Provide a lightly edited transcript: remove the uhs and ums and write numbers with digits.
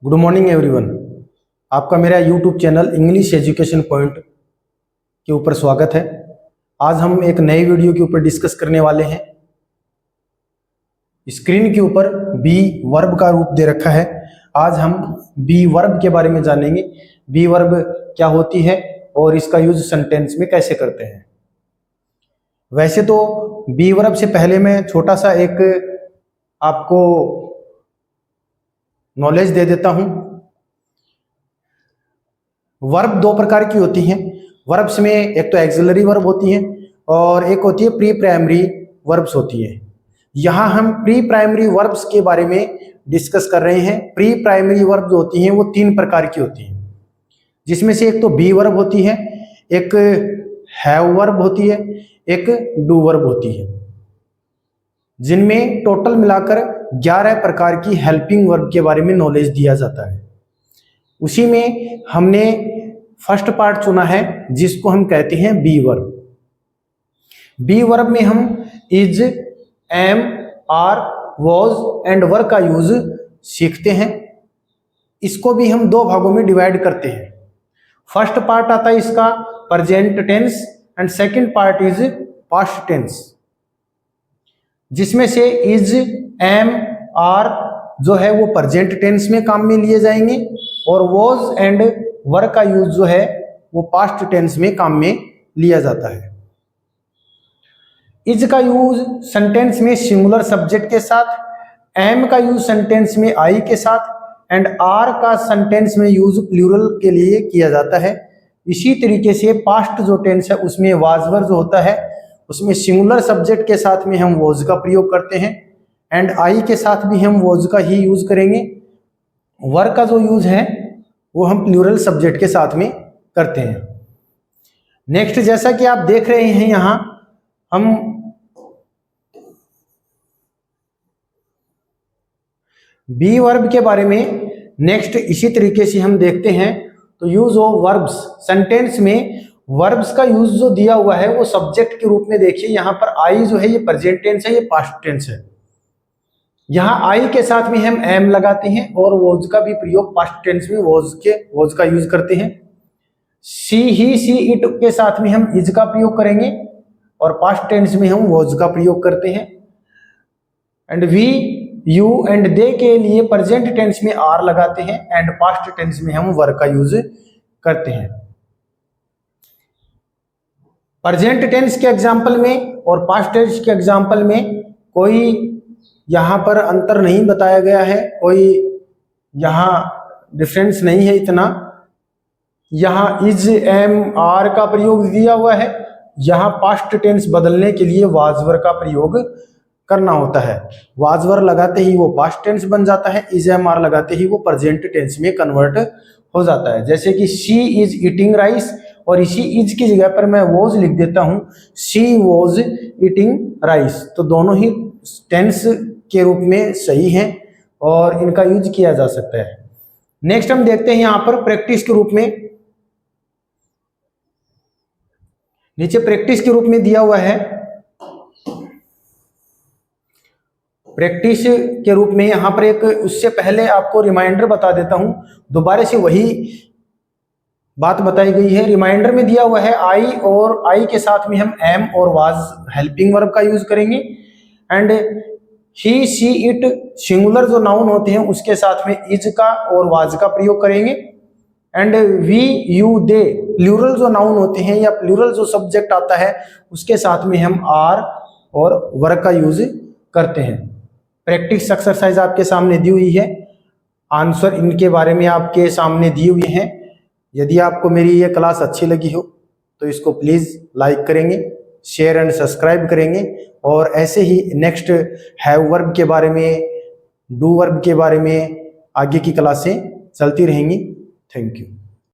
Good morning everyone. आपका मेरा YouTube channel English education point के ऊपर स्वागत है। आज हम एक नई वीडियो के ऊपर डिस्कस करने वाले हैं। स्क्रीन के ऊपर बी वर्ब का रूप दे रखा है। आज हम बी वर्ब के बारे में जानेंगे। बी वर्ब क्या होती है और इसका यूज सेंटेंस में कैसे करते हैं। वैसे तो बी वर्ब से पहले मैं छोटा सा एक आपको नॉलेज दे देता हूं। वर्ब दो प्रकार की होती हैं। वर्ब्स में एक तो एक्सिलरी वर्ब होती हैं और एक होती है प्री प्राइमरी वर्ब्स होती है। यहां हम प्री प्राइमरी वर्ब्स के बारे में डिस्कस कर रहे हैं। प्री प्राइमरी वर्ब जो होती हैं वो तीन प्रकार की होती हैं, जिसमें से एक तो बी वर्ब होती है, एक हैव वर्ब होती है, एक डू वर्ब होती है, जिनमें टोटल मिलाकर 11 प्रकार की हेल्पिंग वर्ब के बारे में नॉलेज दिया जाता है। उसी में हमने फर्स्ट पार्ट चुना है जिसको हम कहते हैं बी वर्ब। बी वर्ब में हम is, am, are, was and were का यूज सीखते हैं। इसको भी हम दो भागों में डिवाइड करते हैं। फर्स्ट पार्ट आता है इसका present tense and second part is past tense, जिसमें से इज, एम, आर जो है वो प्रेजेंट टेंस में काम में लिए जाएंगे और वॉज एंड वर का यूज जो है वो पास्ट टेंस में काम में लिया जाता है। इज का यूज सेंटेंस में सिंगुलर सब्जेक्ट के साथ, एम का यूज सेंटेंस में आई के साथ एंड आर का सेंटेंस में यूज प्लूरल के लिए किया जाता है। इसी तरीके से पास्ट जो टेंस है उसमें वाजवर जो होता है उसमें सिंगुलर सब्जेक्ट के साथ में हम वॉज का प्रयोग करते हैं एंड आई के साथ भी हम वॉज का ही यूज करेंगे। वर का जो यूज है वो हम प्लूरल सब्जेक्ट के साथ में करते हैं। नेक्स्ट, जैसा कि आप देख रहे हैं यहां हम बी वर्ब के बारे में नेक्स्ट इसी तरीके से हम देखते हैं। तो यूज ऑफ वर्ब्स, सेंटेंस में वर्ब्स का यूज जो दिया हुआ है वो सब्जेक्ट के रूप में देखिए। यहां पर आई जो है ये प्रेजेंट टेंस है, ये पास्ट टेंस है। यहां आई के साथ में हम एम लगाते हैं और वॉज का भी प्रयोग पास्ट टेंस में वॉज का यूज करते हैं। सी, ही, सी, इट के साथ में हम इज का प्रयोग करेंगे और पास्ट टेंस में हम वॉज का प्रयोग करते हैं। And we, you and they के लिए प्रेजेंट टेंस में आर लगाते हैं एंड पास्ट टेंस में हम वर का यूज करते हैं। प्रेजेंट टेंस के एग्जाम्पल में और पास्ट टेंस के एग्जाम्पल में कोई यहां पर अंतर नहीं बताया गया है, कोई यहां डिफरेंस नहीं है इतना। यहां इज, एम, आर का प्रयोग दिया हुआ है। यहां पास्ट टेंस बदलने के लिए वाजवर का प्रयोग करना होता है। वाजवर लगाते ही वो पास्ट टेंस बन जाता है, इज, एम, आर लगाते ही वो प्रेजेंट टेंस में कन्वर्ट हो जाता है। जैसे कि शी इज ईटिंग राइस और इसी इज की जगह पर मैं वॉज लिख देता हूं, शी वॉज ईटिंग राइस। तो दोनों ही टेंस के रूप में सही हैं और इनका यूज किया जा सकता है। नेक्स्ट हम देखते हैं यहां पर प्रैक्टिस के रूप में। नीचे प्रैक्टिस के रूप में दिया हुआ है। प्रैक्टिस के रूप में यहां पर एक, उससे पहले आपको रिमाइंडर बता देता हूं, दोबारा से वही बात बताई गई है। रिमाइंडर में दिया हुआ है आई और आई के साथ में हम एम और वाज हेल्पिंग वर्ब का यूज करेंगे and he, she, it singular जो नाउन होते हैं उसके साथ में इज का और वाज का प्रयोग करेंगे and we, you, they plural जो नाउन होते हैं या प्लूरल जो सब्जेक्ट आता है उसके साथ में हम आर और वर का यूज करते हैं। प्रैक्टिस एक्सरसाइज आपके सामने दी हुई है, आंसर इनके बारे में आपके सामने दिए हुए हैं। यदि आपको मेरी ये क्लास अच्छी लगी हो तो इसको प्लीज़ लाइक करेंगे, शेयर एंड सब्सक्राइब करेंगे और ऐसे ही नेक्स्ट हैव वर्ब के बारे में, डू वर्ब के बारे में आगे की क्लासें चलती रहेंगी। Thank you.